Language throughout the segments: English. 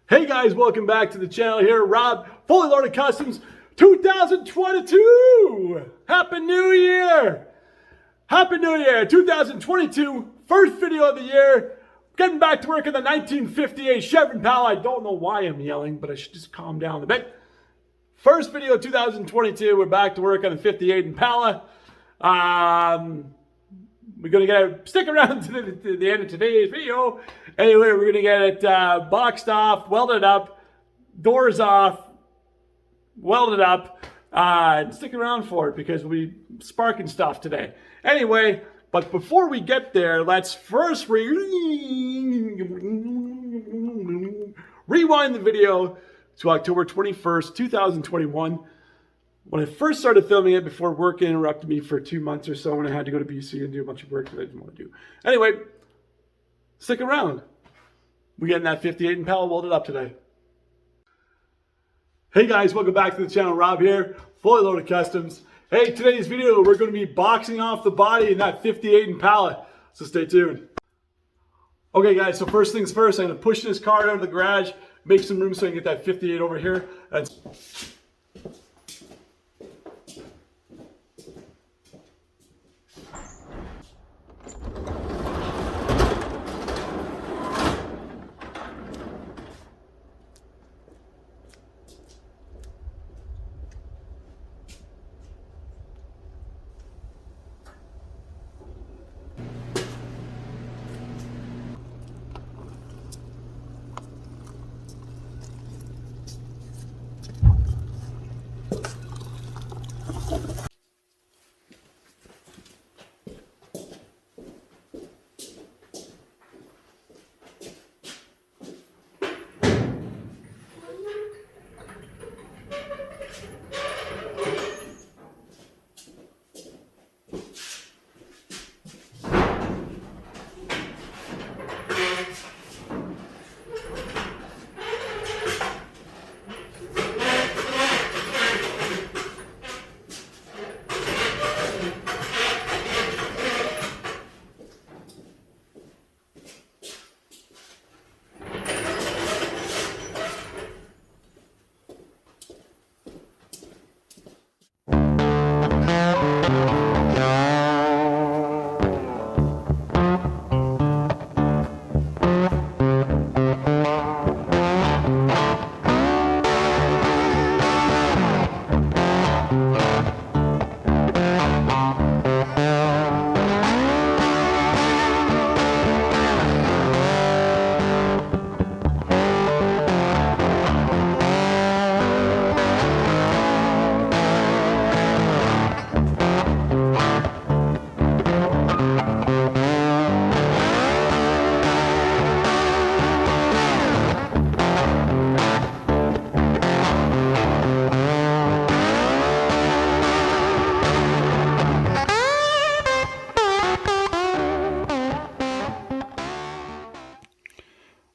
Hey guys, welcome back to the channel here. Rob, Fully Loaded Customs 2022. Happy New Year. Happy New Year 2022. First video of the year. Getting back to work in the 1958 Chevy Impala. I don't know why I'm yelling, but I should just calm down a bit. First video of 2022. We're back to work on the 58 Impala. We're going to stick around to the end of today's video. Anyway, we're going to get it boxed off, welded up, doors off, welded up, and stick around for it because we'll be sparking stuff today. Anyway, but before we get there, let's first rewind the video to October 21st, 2021. When I first started filming it before work interrupted me for 2 months or so when I had to go to BC and do a bunch of work that I didn't want to do. Anyway, stick around. We're getting that 58 Impala welded up today. Hey guys, welcome back to the channel. Rob here, Fully Loaded Customs. Hey, today's video, we're going to be boxing off the body in that 58 Impala. So stay tuned. Okay guys, so first things first, I'm going to push this car out of the garage, make some room so I can get that 58 over here.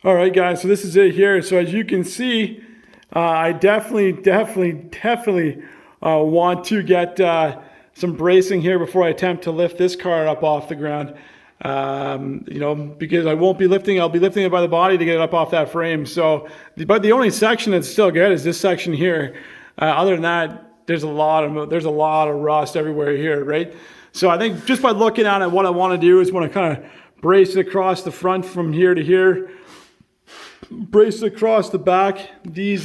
All right, guys, so this is it here. So as you can see, I definitely want to get some bracing here before I attempt to lift this car up off the ground. You know, because I won't be lifting, I'll be lifting it by the body to get it up off that frame. So, but the only section that's still good is this section here. Other than that, there's a lot of rust everywhere here, right? So I think just by looking at it, what I want to do is want to kind of brace it across the front from here to here. Brace it across the back. These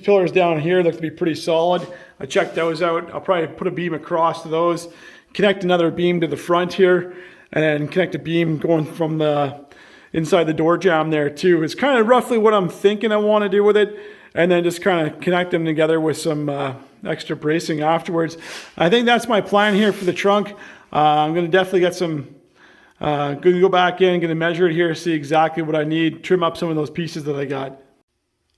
pillars down here look to be pretty solid. I checked those out. I'll probably put a beam across to those, connect another beam to the front here, and then connect a beam going from the inside the door jamb there too. It's kind of roughly what I'm thinking I want to do with it, and then just kind of connect them together with some extra bracing afterwards. I think that's my plan here for the trunk. I'm going to definitely get some going to go back in, going to measure it here, see exactly what I need, trim up some of those pieces that I got.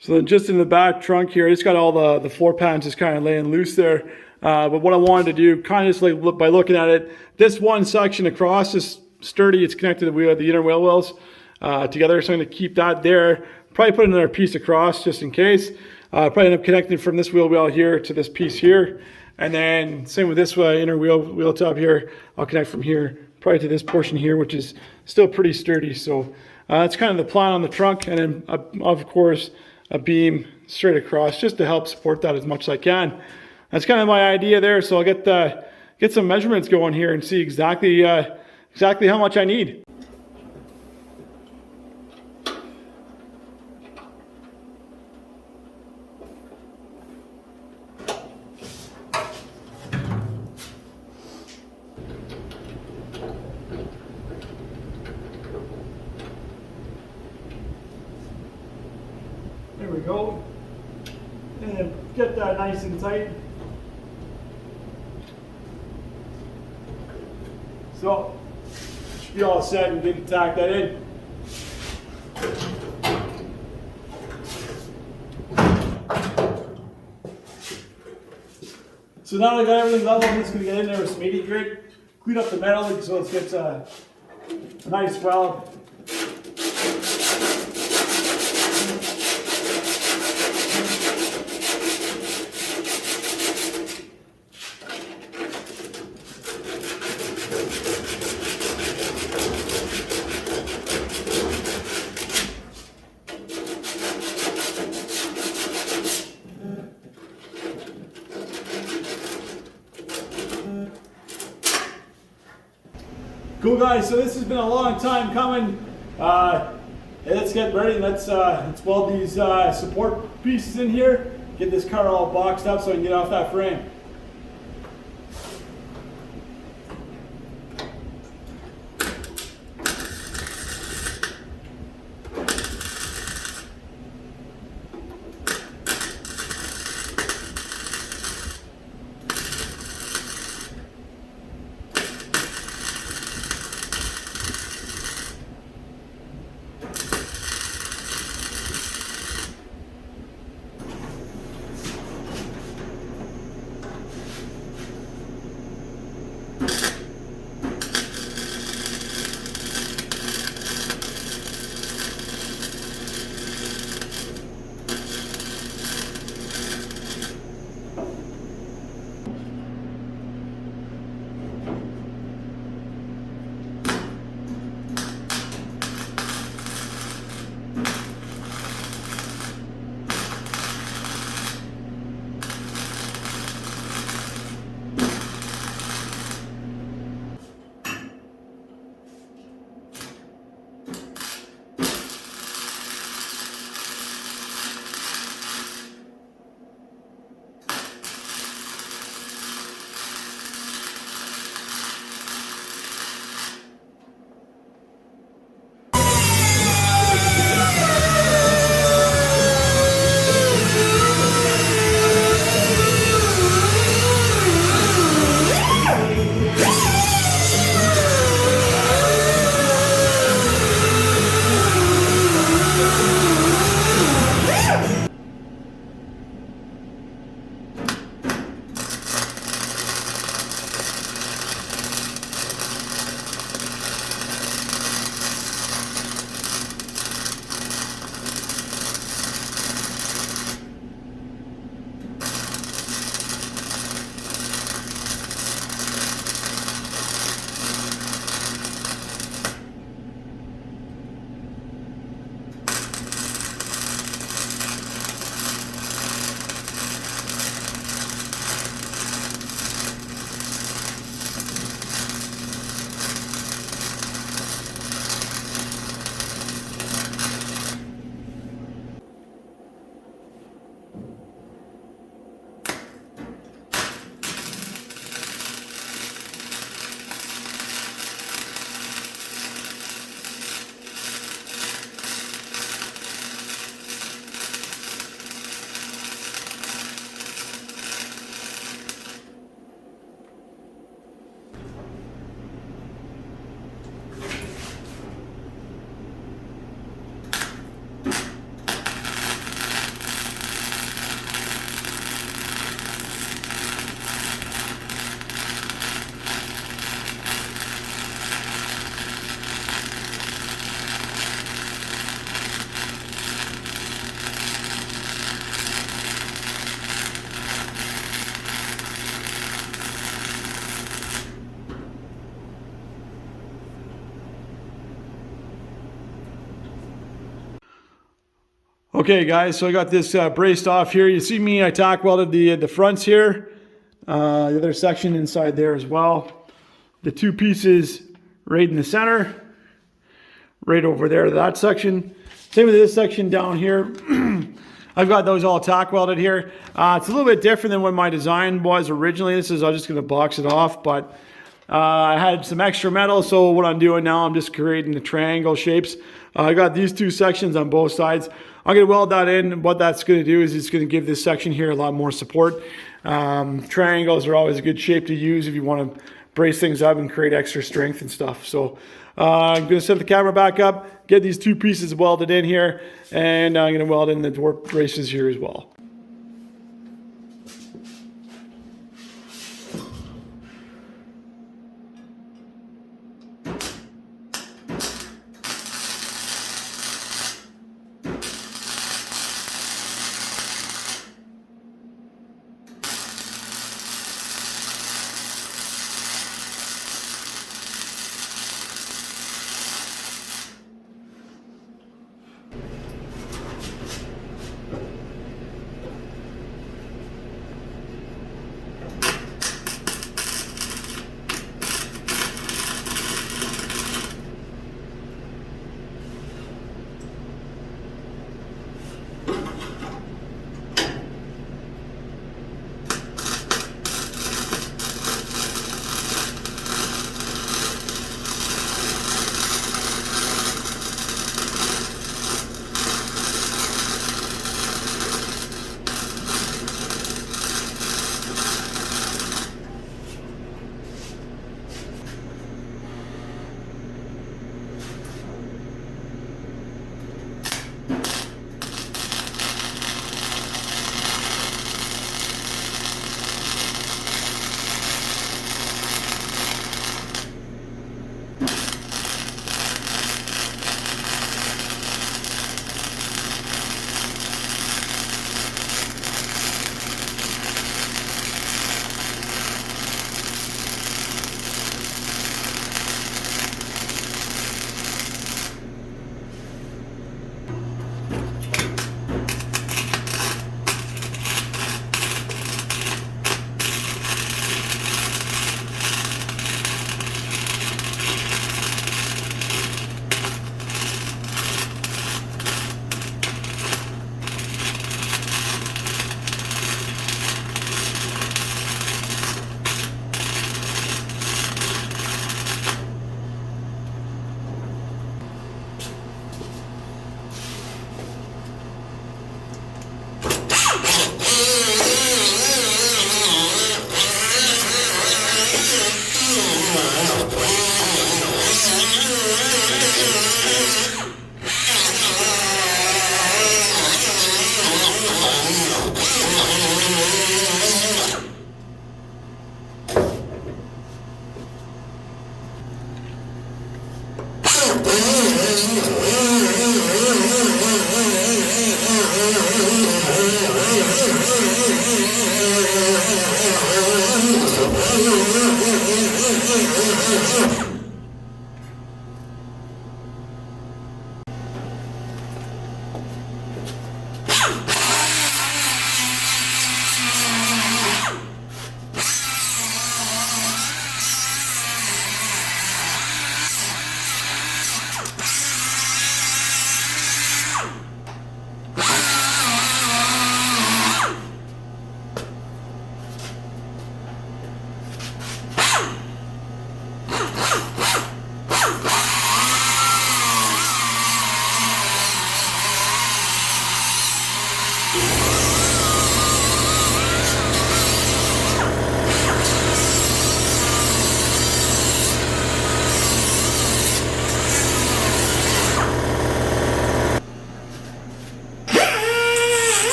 So then just in the back trunk here, I just got all the floor pans just kind of laying loose there. But what I wanted to do, kind of just like by looking at it, this one section across is sturdy. It's connected to the inner wheel wells together. So I'm going to keep that there. Probably put another piece across just in case. Probably end up connecting from this wheel well here to this piece here. And then same with this inner wheel top here. I'll connect from here probably to this portion here, which is still pretty sturdy. So That's kind of the plan on the trunk, and then of course a beam straight across just to help support that as much as I can. That's kind of my idea there. So I'll get some measurements going here and see exactly how much I need. There we go. And get that nice and tight. So, should be all set and get to tack that in. So now that I got everything level, I'm just going to get in there with some 80 grit, clean up the metal so it gets a nice weld. Cool guys, so this has been a long time coming. Let's get ready. Let's weld these support pieces in here. Get this car all boxed up so I can get off that frame. Okay guys, so I got this braced off here. You see me, I tack welded the fronts here, the other section inside there as well. The two pieces right in the center, right over there, that section. Same with this section down here. I've got those all tack welded here. It's a little bit different than what my design was originally. This is, I'm just gonna box it off, but I had some extra metal, so what I'm doing now, I'm just creating the triangle shapes. I got these two sections on both sides. I'm gonna weld that in. What that's gonna do is it's gonna give this section here a lot more support. Triangles are always a good shape to use if you wanna brace things up and create extra strength and stuff. So I'm gonna set the camera back up, get these two pieces welded in here, and I'm gonna weld in the door braces here as well.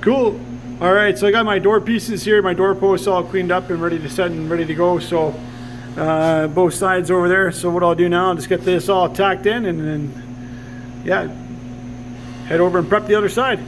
Cool. All right, so I got my door pieces here, my door posts all cleaned up and ready to set and ready to go. So both sides over there. So what I'll do now, I'll just get this all tacked in and then, yeah, head over and prep the other side.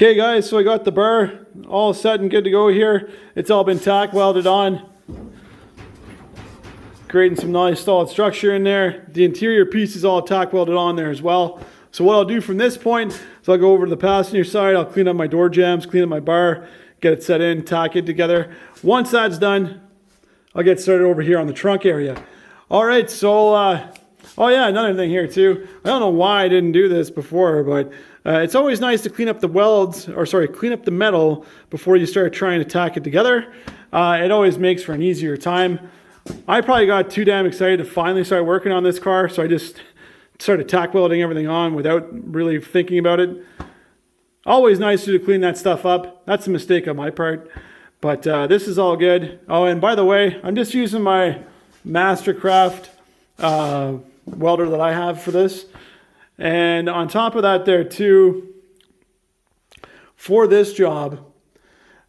Okay guys, so I got the bar all set and good to go here. It's all been tack welded on. Creating some nice solid structure in there. The interior piece is all tack welded on there as well. So what I'll do from this point is I'll go over to the passenger side, I'll clean up my door jambs, clean up my bar, get it set in, tack it together. Once that's done, I'll get started over here on the trunk area. All right, so, oh yeah, another thing here too. I don't know why I didn't do this before, but it's always nice to clean up the welds, or sorry, clean up the metal before you start trying to tack it together. It always makes for an easier time. I probably got too damn excited to finally start working on this car, so I just started tack welding everything on without really thinking about it. Always nice to clean that stuff up. That's a mistake on my part, but this is all good. Oh, and by the way, I'm just using my Mastercraft welder that I have for this. And on top of that there too, for this job,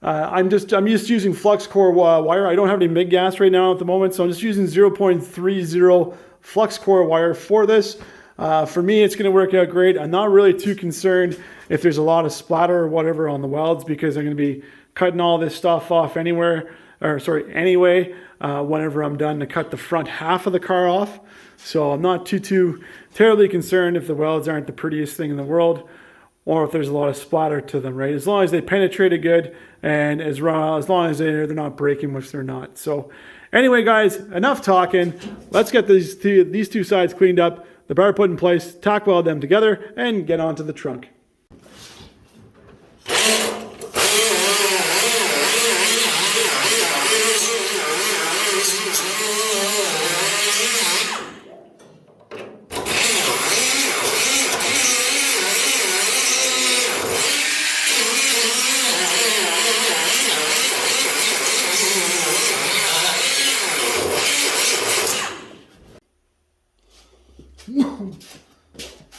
I'm just using flux core wire. I don't have any MIG gas right now at the moment, so I'm just using 0.30 flux core wire for this. For me, it's going to work out great. I'm not really too concerned if there's a lot of splatter or whatever on the welds, because I'm going to be cutting all this stuff off anyway, whenever I'm done to cut the front half of the car off. So I'm not too terribly concerned if the welds aren't the prettiest thing in the world, or if there's a lot of splatter to them, right? As long as they penetrate it good, and as long as they're not breaking, which they're not. So anyway, guys, enough talking. Let's get these two sides cleaned up, the bar put in place, tack weld them together, and get onto the trunk.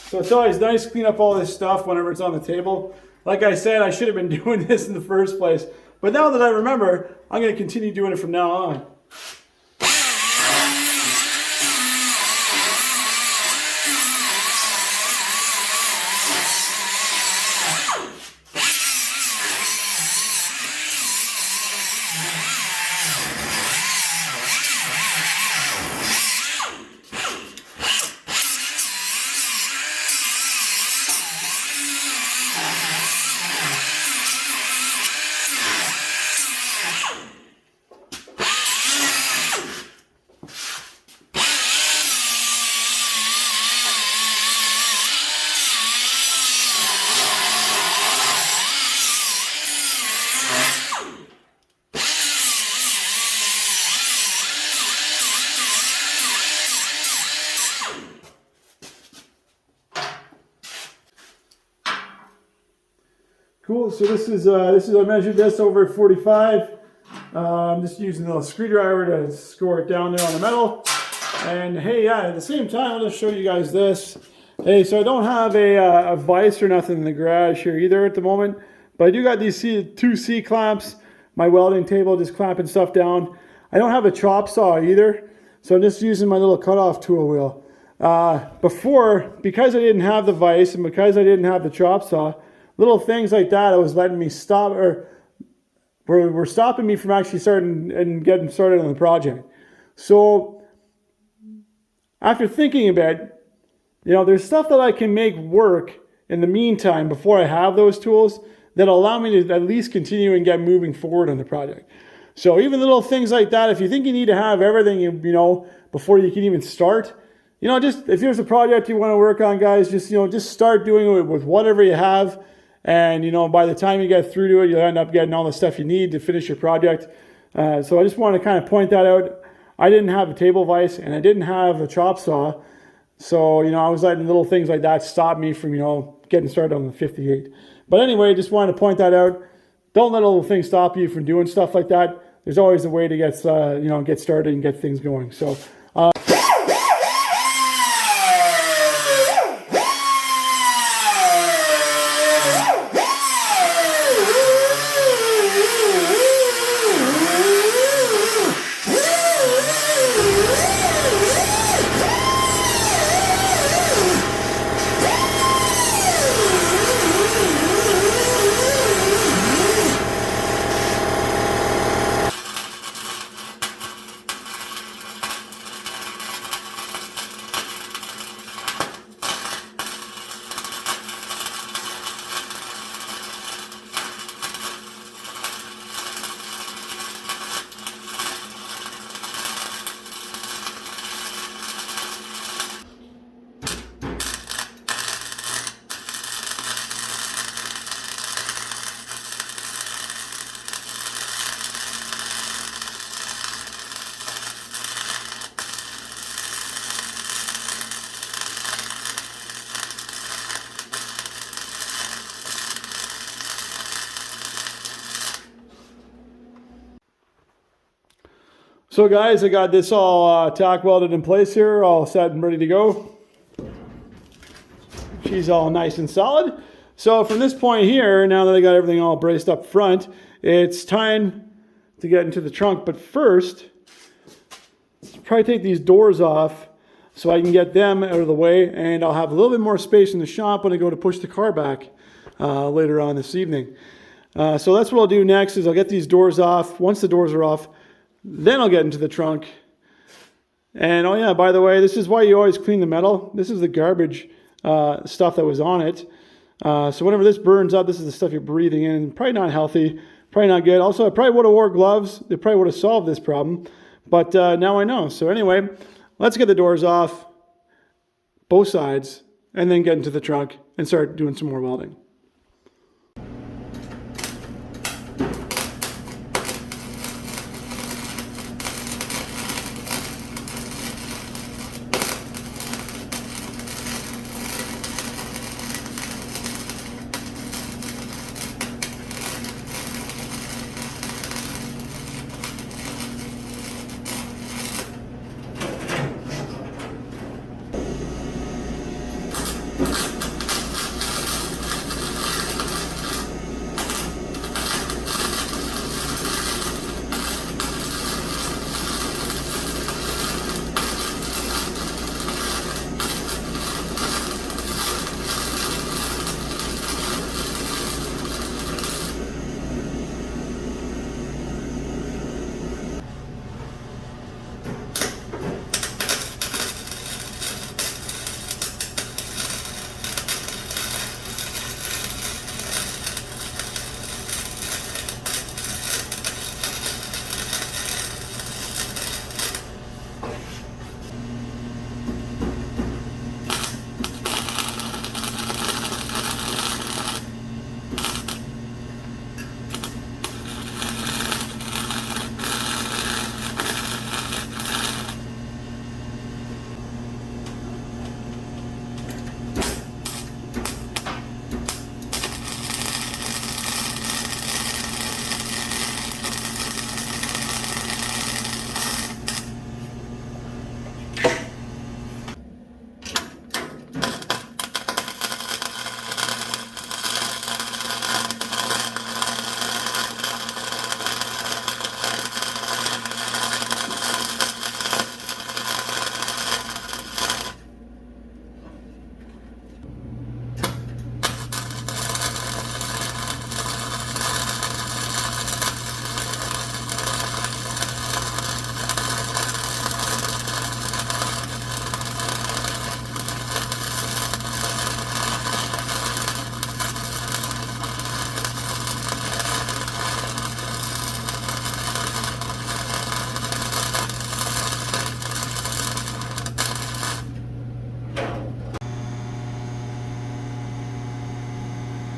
So it's always nice to clean up all this stuff whenever it's on the table. Like I said, I should have been doing this in the first place. But now that I remember, I'm going to continue doing it from now on. Cool, so this is I measured this over at 45. I'm just using a little screwdriver to score it down there on the metal. And hey, yeah, at the same time, I'll just show you guys this. Hey, so I don't have a vise or nothing in the garage here either at the moment, but I do got these two C-clamps, my welding table, just clamping stuff down. I don't have a chop saw either, so I'm just using my little cutoff tool wheel. Before, because I didn't have the vise and because I didn't have the chop saw, little things like that was letting me stop, or were stopping me from actually starting and getting started on the project. So after thinking a bit, there's stuff that I can make work in the meantime before I have those tools that'll allow me to at least continue and get moving forward on the project. So even little things like that, if you think you need to have everything, before you can even start, just if there's a project you want to work on, guys, just start doing it with whatever you have. And, by the time you get through to it, you'll end up getting all the stuff you need to finish your project. So I just want to kind of point that out. I didn't have a table vise and I didn't have a chop saw. So, I was letting little things like that stop me from, getting started on the 58. But anyway, just wanted to point that out. Don't let little things stop you from doing stuff like that. There's always a way to get started and get things going. So, So guys, I got this all tack welded in place here, all set and ready to go. She's all nice and solid. So from this point here, now that I got everything all braced up front, it's time to get into the trunk. But first, let's probably take these doors off so I can get them out of the way, and I'll have a little bit more space in the shop when I go to push the car back later on this evening. So that's what I'll do next, is I'll get these doors off. Once the doors are off, then I'll get into the trunk. And oh yeah, by the way, this is why you always clean the metal. This is the garbage stuff that was on it. So whenever this burns up, this is the stuff you're breathing in. Probably not healthy, probably not good. Also, I probably would have wore gloves. They probably would have solved this problem. But now I know. So anyway, let's get the doors off, both sides, and then get into the trunk and start doing some more welding.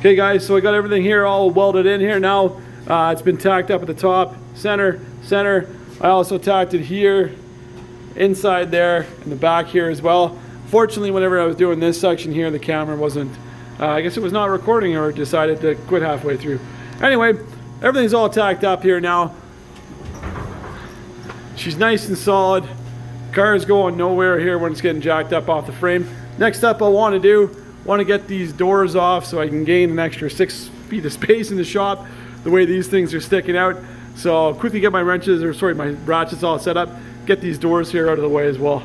Okay guys, so I got everything here all welded in here now. It's been tacked up at the top, center. I also tacked it here, inside there, and the back here as well. Fortunately, whenever I was doing this section here, the camera wasn't, I guess it was not recording, or decided to quit halfway through. Anyway, everything's all tacked up here now. She's nice and solid. Car is going nowhere here when it's getting jacked up off the frame. Next up I want to get these doors off so I can gain an extra 6 feet of space in the shop, the way these things are sticking out. So I'll quickly get my my ratchets all set up, get these doors here out of the way as well.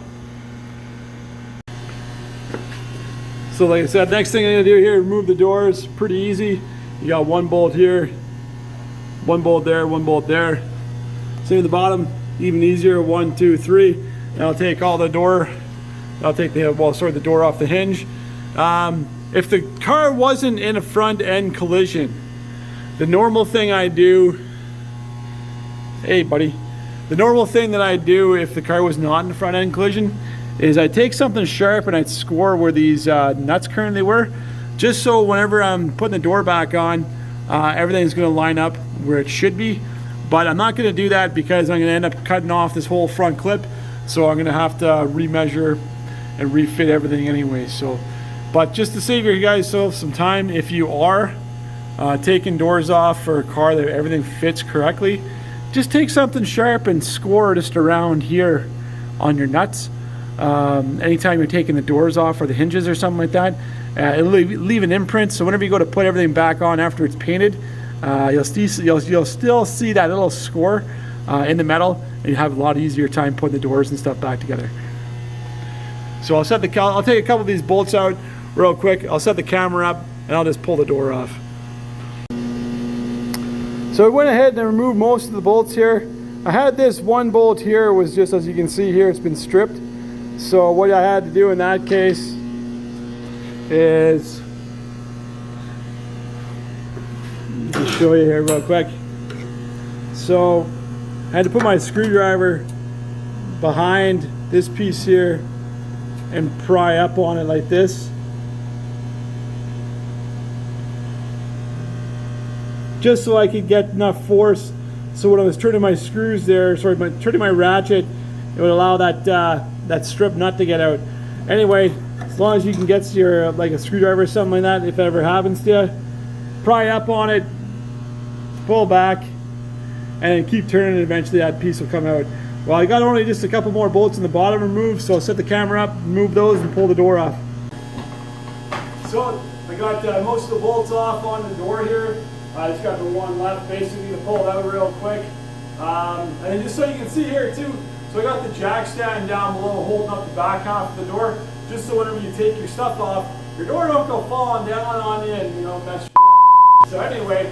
So like I said, next thing I'm going to do here, remove the doors. Pretty easy. You got one bolt here, one bolt there, one bolt there. Same at the bottom, even easier, 1, 2, 3. And I'll take all the door, the door off the hinge. If the car wasn't in a front end collision, the normal thing I do, hey buddy, the normal thing that I do if the car was not in a front end collision is I take something sharp and I'd score where these nuts currently were, just so whenever I'm putting the door back on, everything's going to line up where it should be. But I'm not going to do that because I'm going to end up cutting off this whole front clip, so I'm going to have to remeasure and refit everything anyway. So, but just to save you guys some time, if you are taking doors off for a car that everything fits correctly, just take something sharp and score just around here on your nuts. Anytime you're taking the doors off or the hinges or something like that, it'll leave an imprint. So whenever you go to put everything back on after it's painted, you'll still see that little score in the metal, and you have a lot easier time putting the doors and stuff back together. So I'll take a couple of these bolts out real quick. I'll set the camera up and I'll just pull the door off. So I went ahead and removed most of the bolts here. I had this one bolt here, was just, as you can see here, it's been stripped. So what I had to do in that case is, let me show you here real quick. So I had to put my screwdriver behind this piece here and pry up on it like this, just so I could get enough force so when I was turning my screws there, turning my ratchet, it would allow that strip nut to get out. Anyway, as long as you can get to your, like a screwdriver or something like that, if it ever happens to you, pry up on it, pull back, and then keep turning, and eventually that piece will come out. Well, I got only just a couple more bolts in the bottom removed, so I'll set the camera up, remove those, and pull the door off. So I got most of the bolts off on the door here. I just got the one left basically to pull it out real quick. And then just so you can see here too, so I got the jack stand down below holding up the back half of the door, just so whenever you take your stuff off, your door don't go falling down on you and, you know, mess your up. So anyway,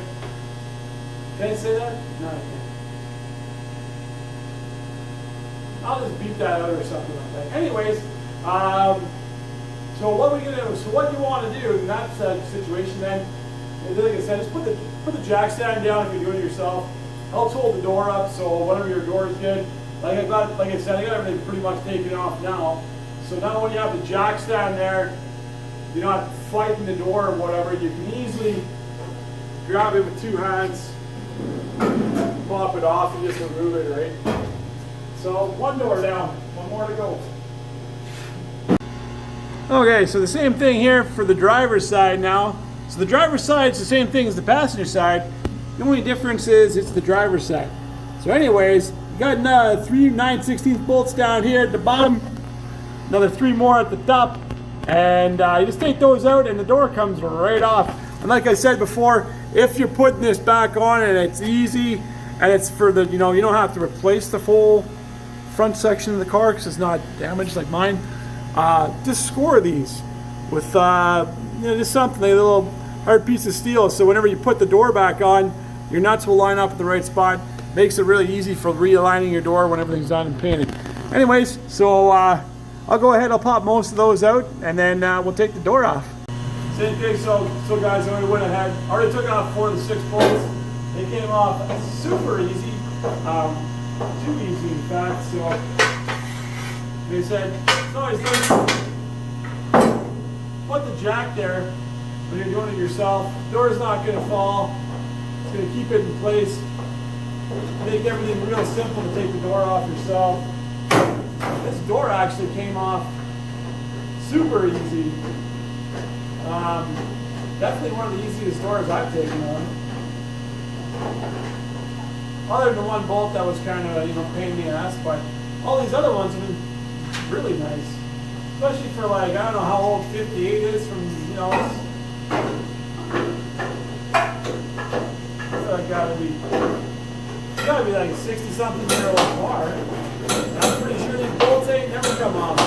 can I say that? No, I can't. I'll just beep that out or something like that. Anyways, so what we're gonna do, so what you want to do in that situation then, is, like I said, is put the jack stand down if you're doing it yourself. Helps hold the door up, so whenever your door is good. Like I said, I got everything pretty much taken off now. So now when you have the jack stand there, you're not fighting the door or whatever. You can easily grab it with 2 hands, pop it off, and just remove it, right? So one door down, one more to go. Okay, so the same thing here for the driver's side now. So the driver's side is the same thing as the passenger side. The only difference is it's the driver's side. So anyways, you got another 3 9/16 bolts down here at the bottom, another 3 more at the top, and you just take those out and the door comes right off. And like I said before, if you're putting this back on and it's easy and it's for the, you know, you don't have to replace the full front section of the car because it's not damaged like mine, just score these with you know, just something, a little hard piece of steel, so whenever you put the door back on, your nuts will line up at the right spot. Makes it really easy for realigning your door when everything's done and painted. Anyways, so I'll go ahead, I'll pop most of those out, and then we'll take the door off. Same thing, so guys, I already went ahead, already took off 4 of the 6 bolts. They came off super easy, too easy in fact, so like I said, it's always good. Put the jack there, when you're doing it yourself. Door's not going to fall. It's going to keep it in place. Make everything real simple to take the door off yourself. This door actually came off super easy. Definitely one of the easiest doors I've taken on. Other than the one bolt that was kind of, pain in the ass, but all these other ones have been really nice. Especially for like, I don't know how old 58 is from, it's gotta be like a 60-something-year-old car. I'm pretty sure these bolts ain't never come off.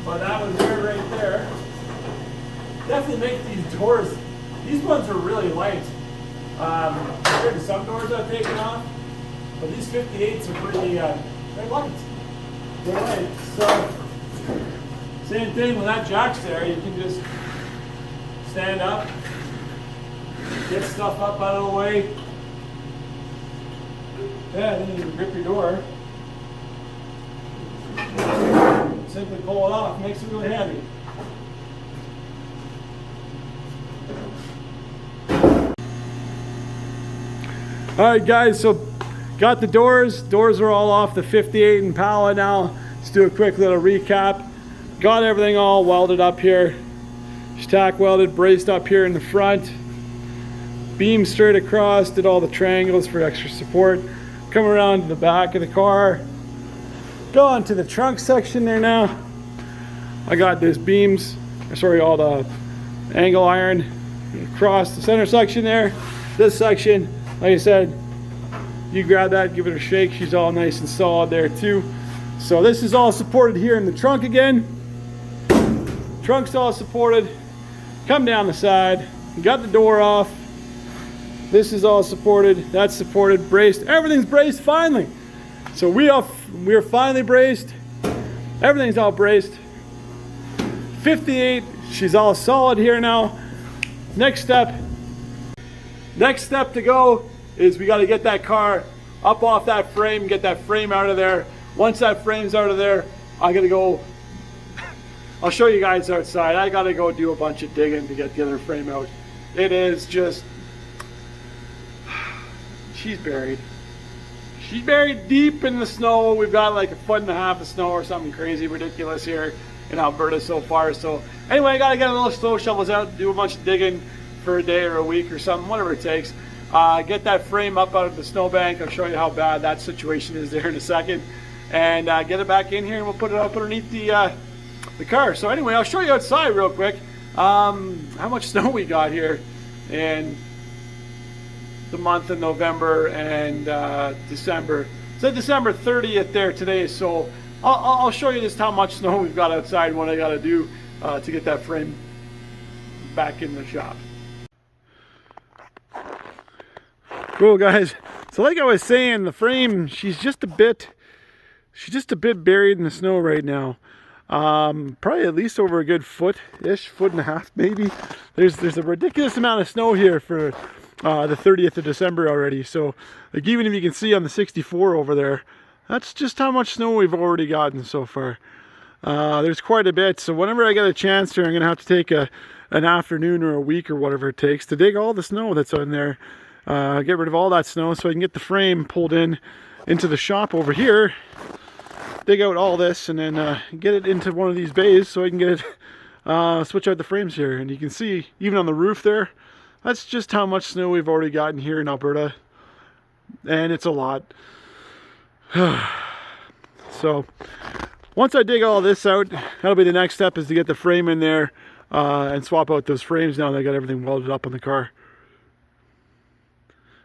But that was there right there. Definitely make these doors. These ones are really light. Compared to some doors I've taken off, but these 58s are pretty, they're light. They're light. So, same thing when that jack's there, you can just stand up, get stuff up out of the way. Yeah, then you can grip your door. Simply pull it off, makes it really heavy. All right, guys, so got the doors. Doors are all off the 58 Impala now. Let's do a quick little recap. Got everything all welded up here. Tack welded, braced up here in the front. Beam straight across, did all the triangles for extra support. Come around to the back of the car. Go onto the trunk section there now. I got these beams, all the angle iron across the center section there. This section, like I said, you grab that, give it a shake. She's all nice and solid there too. So this is all supported here in the trunk again. Trunk's all supported. Come down the side. Got the door off. This is all supported. That's supported, braced. Everything's braced finally. So we're finally braced. Everything's all braced. 58. She's all solid here now. Next step to go is we got to get that car up off that frame, get that frame out of there. Once that frame's out of there, I got to go, I'll show you guys outside. I got to go do a bunch of digging to get the other frame out. It is just, she's buried. She's buried deep in the snow. We've got like 1.5 foot of snow or something crazy ridiculous here in Alberta so far. So anyway, I got to get a little snow shovels out, do a bunch of digging for a day or a week or something, whatever it takes. Get that frame up out of the snowbank. I'll show you how bad that situation is there in a second. And get it back in here and we'll put it up underneath the car. So anyway, I'll show you outside real quick how much snow we got here in the month of November and December. So December 30th there today. So I'll show you just how much snow we've got outside and what I got to do to get that frame back in the shop. Cool, guys. So like I was saying, the frame, she's just a bit buried in the snow right now. Probably at least over a good foot-ish, 1.5 foot maybe. There's a ridiculous amount of snow here for the 30th of December already. So like even if you can see on the 64 over there, that's just how much snow we've already gotten so far. There's quite a bit. So whenever I get a chance here, I'm gonna have to take an afternoon or a week or whatever it takes to dig all the snow that's on there. Get rid of all that snow so I can get the frame pulled into the shop over here, dig out all this, and then get it into one of these bays so I can get it, switch out the frames here. And you can see, even on the roof there, that's just how much snow we've already gotten here in Alberta. And it's a lot. So, once I dig all this out, that'll be the next step, is to get the frame in there and swap out those frames now that I got everything welded up on the car.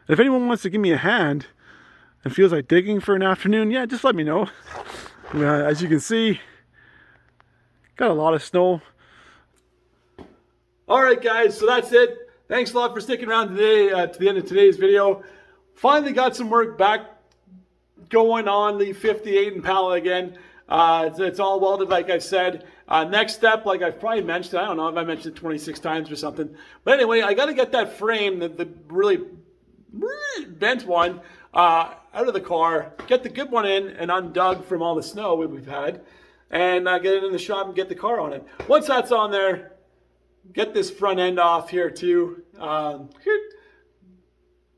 If anyone wants to give me a hand and feels like digging for an afternoon, yeah, just let me know. As you can see, got a lot of snow. All right, guys, so that's it. Thanks a lot for sticking around today to the end of today's video. Finally got some work back going on the 58 Impala again. It's all welded, like I said. Next step, like I've probably mentioned, I don't know if I mentioned it 26 times or something. But anyway, I got to get that frame, the really bent one, out of the car, get the good one in and undug from all the snow we've had, and get it in the shop and get the car on it. Once that's on there, get this front end off here too.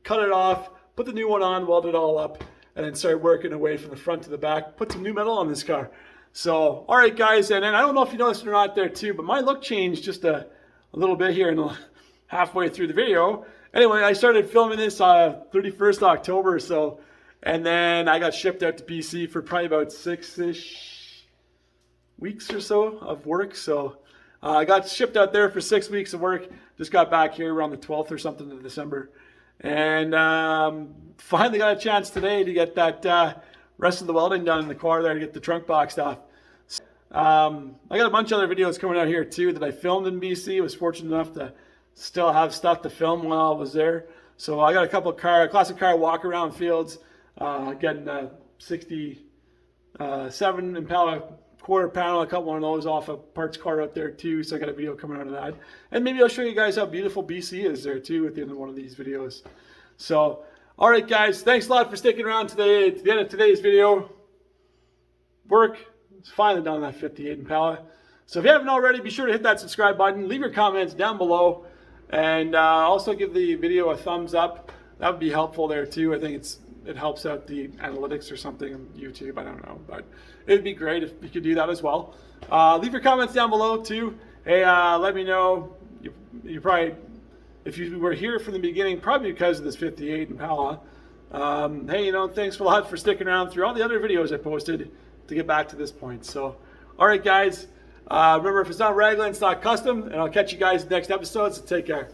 Cut it off, put the new one on, weld it all up, and then start working away from the front to the back. Put some new metal on this car. So, all right, guys, and then I don't know if you noticed it or not there too, but my look changed just a little bit here in the halfway through the video. Anyway, I started filming this 31st October or so, and then I got shipped out to BC for probably about 6-ish weeks or so of work. So I got shipped out there for 6 weeks of work. Just got back here around the 12th or something of December. And finally got a chance today to get that rest of the welding done in the car there to get the trunk boxed off. I got a bunch of other videos coming out here too that I filmed in BC. I was fortunate enough to still have stuff to film while I was there. So I got a couple of classic car walk around fields, getting a 67 Impala quarter panel, a couple of those off a parts car out there too. So I got a video coming out of that. And maybe I'll show you guys how beautiful BC is there too at the end of one of these videos. So, all right guys, thanks a lot for sticking around today to the end of today's video. Work is finally done on that 58 Impala. So if you haven't already, be sure to hit that subscribe button. Leave your comments down below. And also give the video a thumbs up. That would be helpful there too. I think it helps out the analytics or something on YouTube. I don't know, but it would be great if you could do that as well. Leave your comments down below too. Hey, let me know. You probably, if you were here from the beginning, probably because of this 58 Impala. Hey, thanks a lot for sticking around through all the other videos I posted to get back to this point. So, all right, guys. Remember, if it's not Raglan, it's not custom, and I'll catch you guys in the next episode, so take care.